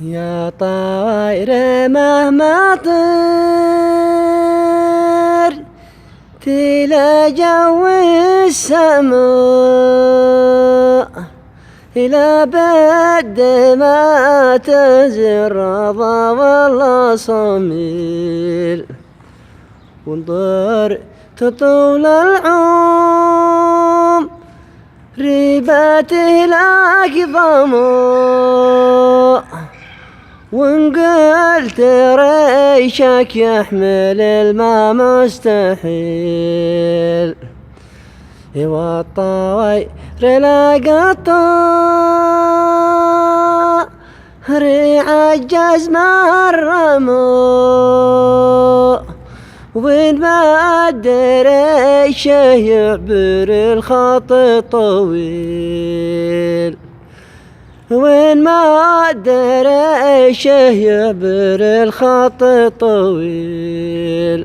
يا طائر مهما طير إلى جو السماء، إلى بد ما تزر رضا والله صميل، وانظر تطول العمر ريبته لك ظما، وإن قلت ريشك يحمل الماء مستحيل. والطوير لقى الطائر عجز ما الرمى، وإن ما الدريش يعبر الخط طويل، وين ما الدريش يعبر الخط طويل.